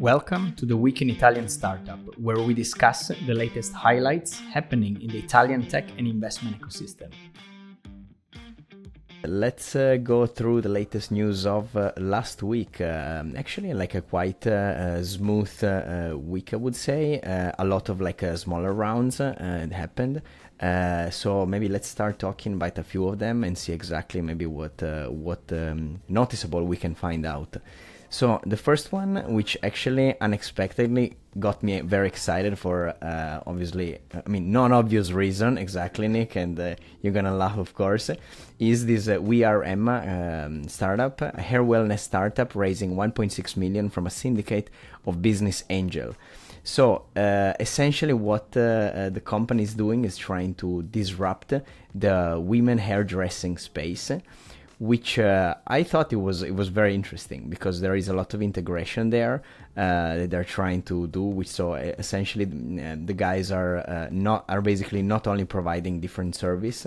Welcome to the Week in Italian Startup, where we discuss the latest highlights happening in the Italian tech and investment ecosystem. Let's go through the latest news of last week. Actually, like a quite smooth week, I would say. A lot of smaller rounds happened. So maybe let's start talking about a few of them and see exactly maybe what noticeable we can find out. So the first one, which actually unexpectedly got me very excited for, obviously, non-obvious reason, exactly, Nick, and you're gonna laugh, of course, is this We Are Emma startup, a hair wellness startup raising 1.6 million from a syndicate of business angel. So essentially what the company is doing is trying to disrupt the women hairdressing space, which I thought it was very interesting because there is a lot of integration there that they're trying to do. Which so essentially the guys are basically not only providing different service,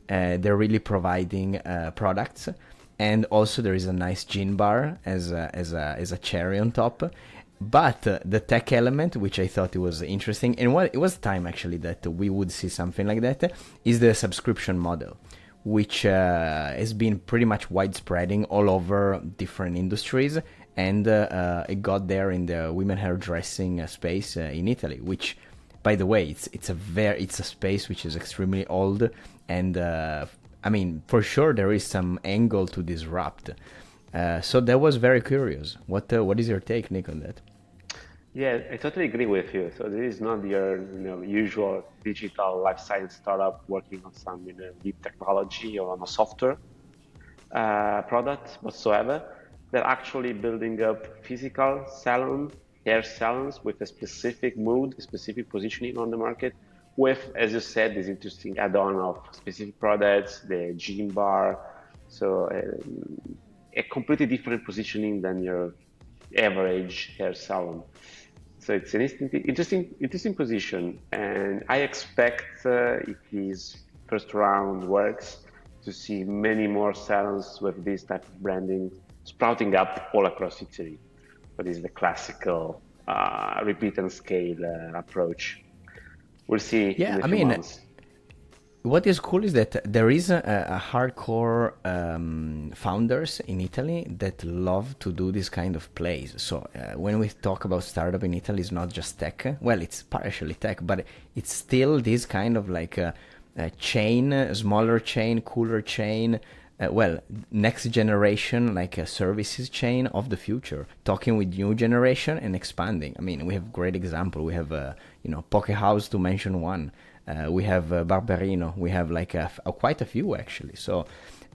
they're really providing products, and also there is a nice gin bar as a cherry on top. But the tech element, which I thought it was interesting, and it was time actually that we would see something like that, is the subscription model, which has been pretty much widespreading all over different industries, and it got there in the women hairdressing space in Italy, which, by the way, it's a space which is extremely old, and for sure there is some angle to disrupt. So that was very curious. What is your take, Nick, on that? Yeah, I totally agree with you. So this is not your usual digital life science startup working on some deep technology or on a software product whatsoever. They're actually building up physical hair salons with a specific mood, specific positioning on the market, with, as you said, this interesting add-on of specific products, the gym bar. So a completely different positioning than your average hair salon. So it's an interesting position, and I expect if this first round works, to see many more salons with this type of branding sprouting up all across Italy. But it's the classical repeat and scale approach. We'll see in a few months. What is cool is that there is a hardcore founders in Italy that love to do this kind of plays. So when we talk about startup in Italy, it's not just tech. Well, it's partially tech, but it's still this kind of a chain, smaller chain, cooler chain. Next generation, like a services chain of the future, talking with new generation and expanding. We have great example. We have Poke House, to mention one. We have Barberino. We have quite a few actually. So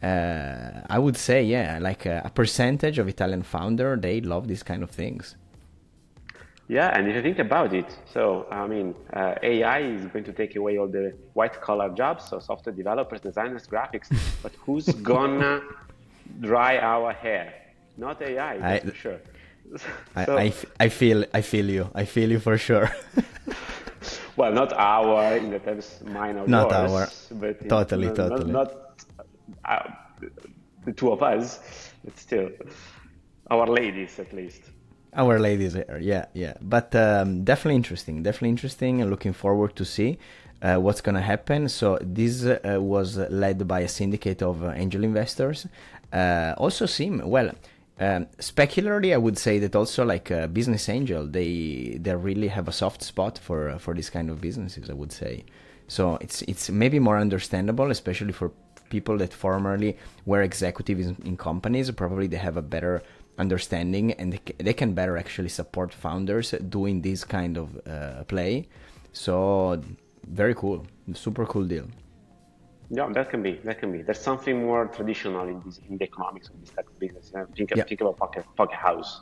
I would say, a percentage of Italian founder, they love these kind of things. Yeah, and if you think about it, so AI is going to take away all the white collar jobs, so software developers, designers, graphics. But who's gonna dry our hair? Not AI, that's for sure. I feel you for sure. Well, not our, in the terms mine or not yours, our, but totally. Not the two of us, but still, our ladies at least. Our ladies, yeah. But definitely interesting. And looking forward to see what's gonna happen. So this was led by a syndicate of angel investors. Also seem well. Specularly, I would say that also business angel, they really have a soft spot for this kind of businesses, I would say. So it's maybe more understandable, especially for people that formerly were executives in companies. Probably they have a better understanding, and they can better actually support founders doing this kind of play. So very cool, super cool deal. Yeah, that can be. There's something more traditional in the economics of this type of business. Think about Poke House.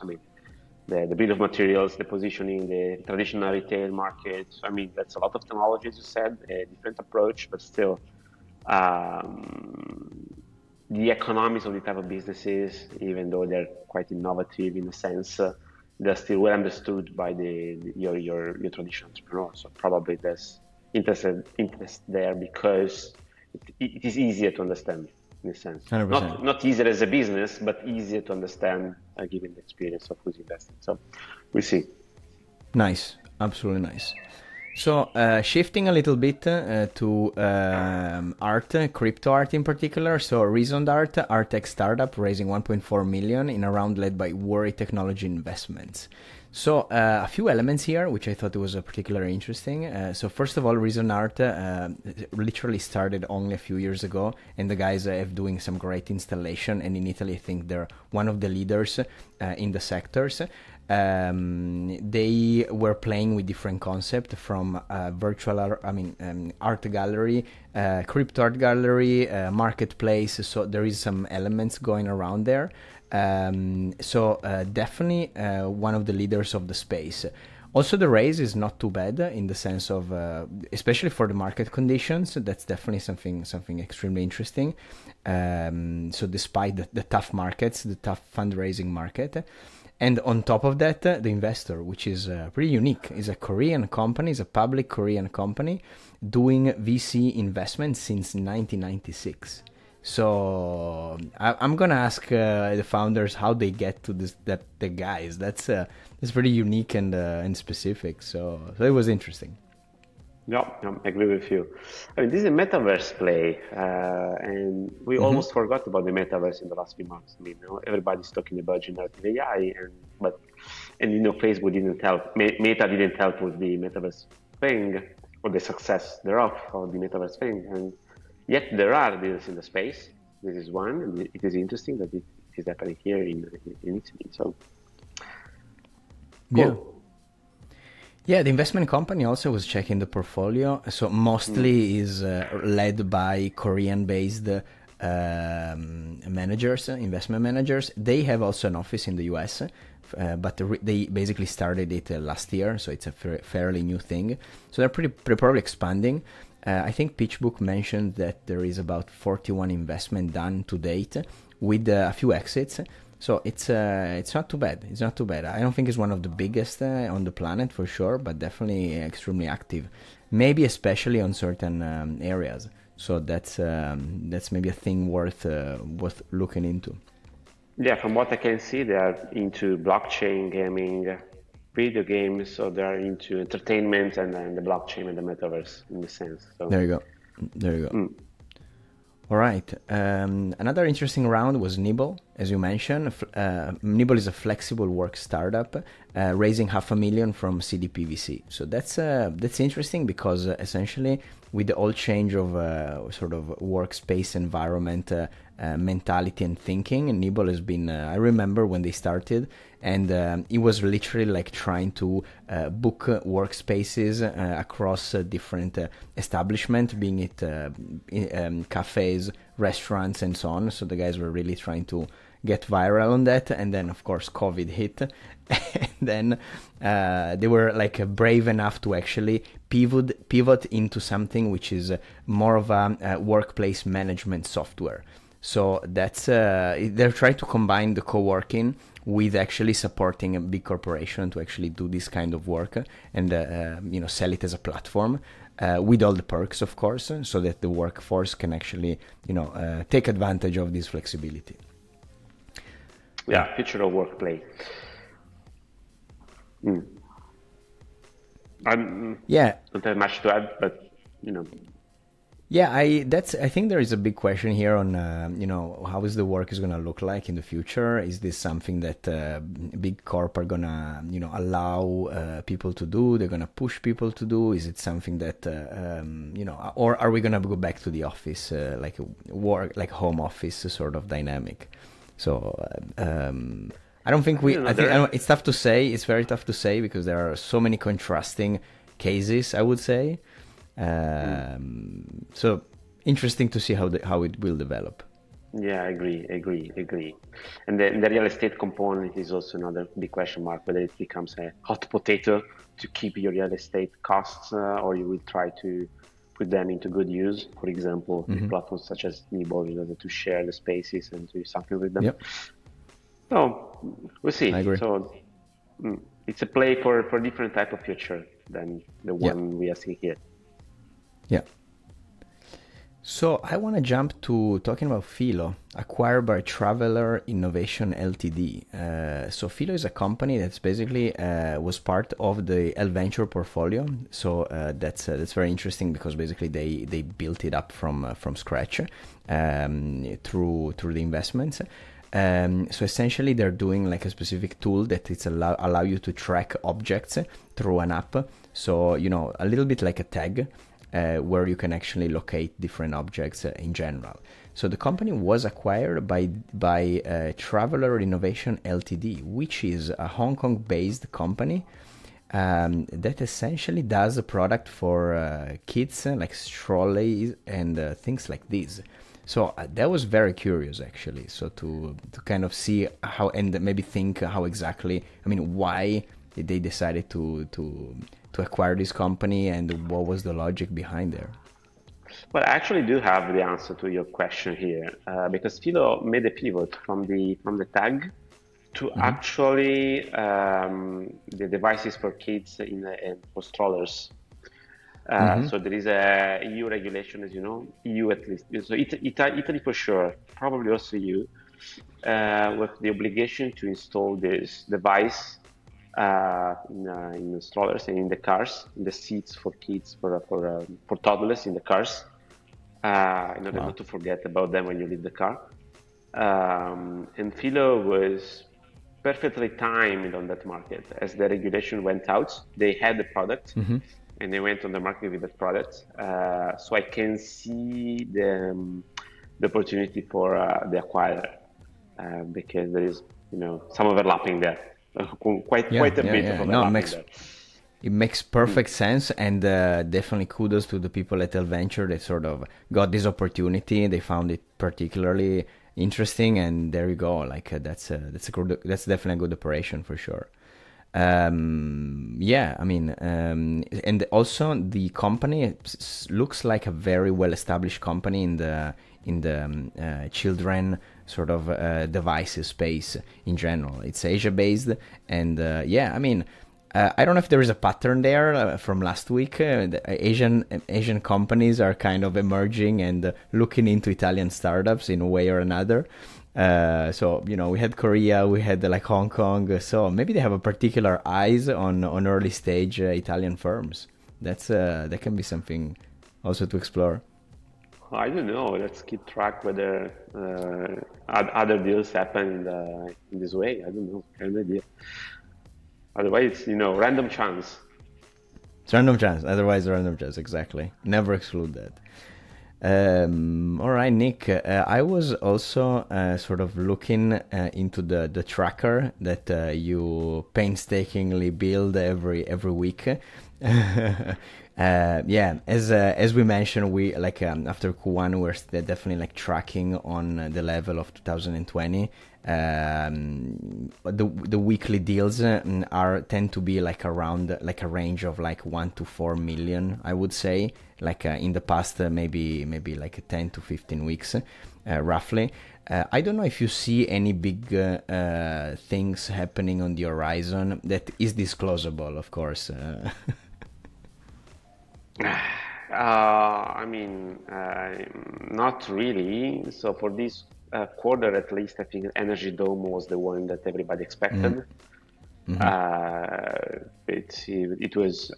The bill of materials, the positioning, the traditional retail market. That's a lot of technology, as you said, a different approach, but still, the economics of the type of businesses, even though they're quite innovative in a sense, they're still well understood by your traditional entrepreneur. So probably there's interest there because it is easier to understand. in a sense. 100%. Not easier as a business, but easier to understand given the experience of who's investing. So we'll see. Nice, absolutely nice. So shifting a little bit to art, crypto art in particular. So ReasonedArt, art tech startup, raising 1.4 million in a round led by Woori Technology Investments. So a few elements here, which I thought was particularly interesting. So first of all, ReasonedArt literally started only a few years ago, and the guys have doing some great installation. And in Italy, I think they're one of the leaders in the sectors. They were playing with different concepts from virtual art gallery, crypto art gallery, marketplace. So there is some elements going around there. Definitely one of the leaders of the space. Also, the raise is not too bad in the sense of, especially for the market conditions, that's definitely something extremely interesting. So despite the tough markets, the tough fundraising market. And on top of that, the investor, which is pretty unique, is a Korean company, is a public Korean company doing VC investment since 1996. So I'm gonna ask the founders how they get to the guys. That's pretty unique and specific. So it was interesting. Yeah, I agree with you. I mean, this is a metaverse play, and we almost forgot about the metaverse in the last few months. I mean, everybody's talking about generative AI, and Facebook didn't help. Meta didn't help with the metaverse thing or the success thereof of the metaverse thing, and yet there are deals in the space. This is one, and it is interesting that it is happening here in Italy. So, cool. Yeah. Yeah, the investment company also was checking the portfolio. So mostly is led by Korean-based managers, investment managers. They have also an office in the US, but they basically started it last year, so it's a fairly new thing. So they're pretty probably expanding. I think PitchBook mentioned that there is about 41 investment done to date with a few exits. So it's not too bad. It's not too bad. I don't think it's one of the biggest on the planet for sure, but definitely extremely active. Maybe especially on certain areas. So that's maybe a thing worth looking into. Yeah, from what I can see, they are into blockchain gaming, video games. So they are into entertainment and the blockchain and the metaverse in a sense. So there you go. All right. Another interesting round was Nibol, as you mentioned. Nibol is a flexible work startup, raising $500,000 from CDP VC. So that's interesting because essentially, with the whole change of sort of workspace environment mentality and thinking, Nibol has been. I remember when they started, and it was literally like trying to book workspaces across different establishments, being it cafes, restaurants, and so on. So the guys were really trying to get viral on that, and then of course COVID hit, and then they were like brave enough to actually pivot into something which is more of a workplace management software. So that's they're trying to combine the co-working with actually supporting a big corporation to actually do this kind of work and sell it as a platform with all the perks, of course, so that the workforce can actually take advantage of this flexibility. Yeah, future of workplace. Yeah, don't have much to add, but Yeah, I think there is a big question here on how is the work is gonna look like in the future. Is this something that big corp are gonna allow people to do? They're gonna push people to do? Is it something that or are we gonna go back to the office like a work like home office sort of dynamic? So I don't think it's tough to say. It's very tough to say because there are so many contrasting cases, I would say. So interesting to see how it will develop. Yeah, I agree. And the real estate component is also another big question mark, whether it becomes a hot potato to keep your real estate costs, or you will try to put them into good use. For example, platforms such as Nibol, to share the spaces and do something with them. Yep. So we'll see. I agree. So it's a play for a different type of future than the one we are seeing here. Yeah. So I want to jump to talking about Filo, acquired by Traveler Innovations Ltd. So Filo is a company that's basically was part of the L Venture portfolio. So that's very interesting because basically they built it up from scratch through the investments. So essentially they're doing like a specific tool that it's allow you to track objects through an app. So a little bit like a tag. Where you can actually locate different objects in general. So the company was acquired by Traveler Innovations Ltd, which is a Hong Kong-based company that essentially does a product for kids, like strollers and things like this. So that was very curious, actually. So to kind of see how, and maybe think how exactly, why they decided to acquire this company, and what was the logic behind there? Well, I actually do have the answer to your question here, because Filo made a pivot from the tag to actually the devices for kids and for strollers. So there is a EU regulation, as you know, EU at least. So Italy for sure, probably also EU, with the obligation to install this device in the strollers and in the cars, in the seats for kids, for toddlers in the cars, in order not to forget about them when you leave the car. And Filo was perfectly timed on that market. As the regulation went out, they had the product, and they went on the market with that product. So I can see the opportunity for the acquirer, because there is some overlapping there. Quite a bit of overlapping. It makes perfect sense, and definitely kudos to the people at L Venture that sort of got this opportunity. They found it particularly interesting, and there you go. Like that's definitely a good operation for sure. And also the company looks like a very well-established company in the children sort of devices space in general. It's Asia-based, and I don't know if there is a pattern there from last week. The Asian companies are kind of emerging and looking into Italian startups in a way or another. So we had Korea, we had like Hong Kong. So maybe they have a particular eyes on early stage Italian firms. That can be something also to explore. I don't know. Let's keep track whether other deals happen in this way. I don't know. I have no idea. Otherwise, random chance. It's random chance. Otherwise, random chance. Exactly. Never exclude that. All right, Nick. I was also sort of looking into the tracker that you painstakingly build every week. As we mentioned, we after Q1 we're definitely like tracking on the level of 2020. The weekly deals tend to be like around like a range of like 1 to 4 million, I would say. Like in the past, maybe like 10 to 15 weeks, roughly. I don't know if you see any big things happening on the horizon that is disclosable, of course. Not really. So for this quarter, at least, I think Energy Dome was the one that everybody expected. It was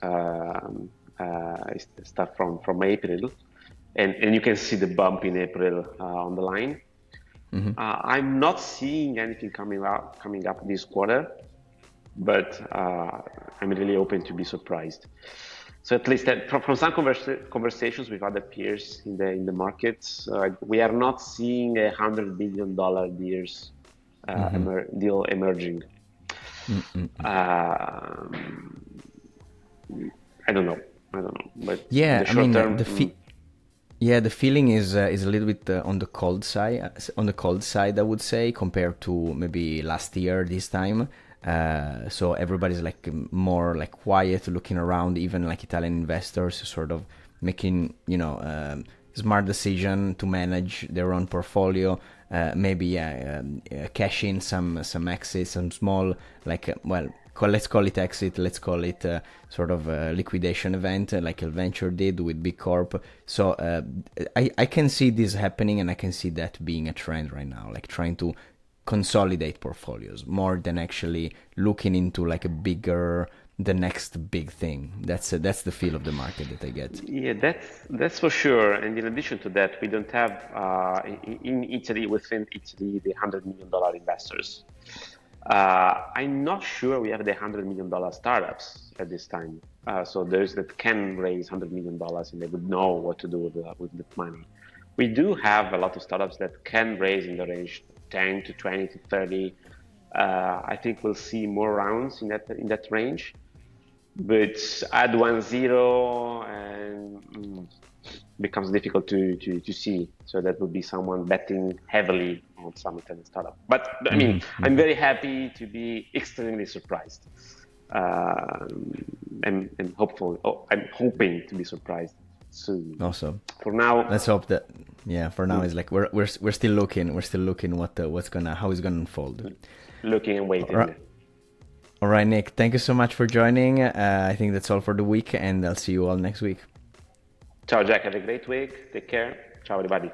start from April, and you can see the bump in April on the line. I'm not seeing anything coming up this quarter, but I'm really open to be surprised. So at least from some conversations with other peers in the markets, we are not seeing $100 billion deal emerging. I don't know, but yeah, the short term, the feeling is a little bit on the cold side. I would say, compared to maybe last year this time. So everybody's like more like quiet, looking around. Even like Italian investors sort of making smart decision to manage their own portfolio. Maybe cash in some exits, some small let's call it exit, let's call it sort of a liquidation event, like a venture did with Big Corp. So I can see this happening, and I can see that being a trend right now, like trying to consolidate portfolios more than actually looking into like the next big thing. That's the feel of the market that I get. Yeah, that's for sure. And in addition to that, we don't have in Italy, within Italy, the $100 million investors. I'm not sure we have the $100 million startups at this time. So those that can raise $100 million and they would know what to do with the money. We do have a lot of startups that can raise in the range 10 to 20 to 30. I think we'll see more rounds in that range. But add 1-0 and becomes difficult to see. So that would be someone betting heavily on some Italian startup. But I mean, I'm very happy to be extremely surprised, and hopeful. I'm hoping to be surprised soon. Awesome. For now, let's hope that. Yeah. For now, it's like we're still looking. We're still looking how it's gonna unfold. Looking and waiting. All right, Nick, thank you so much for joining. I think that's all for the week, and I'll see you all next week. Ciao, Jack. Have a great week. Take care. Ciao, everybody.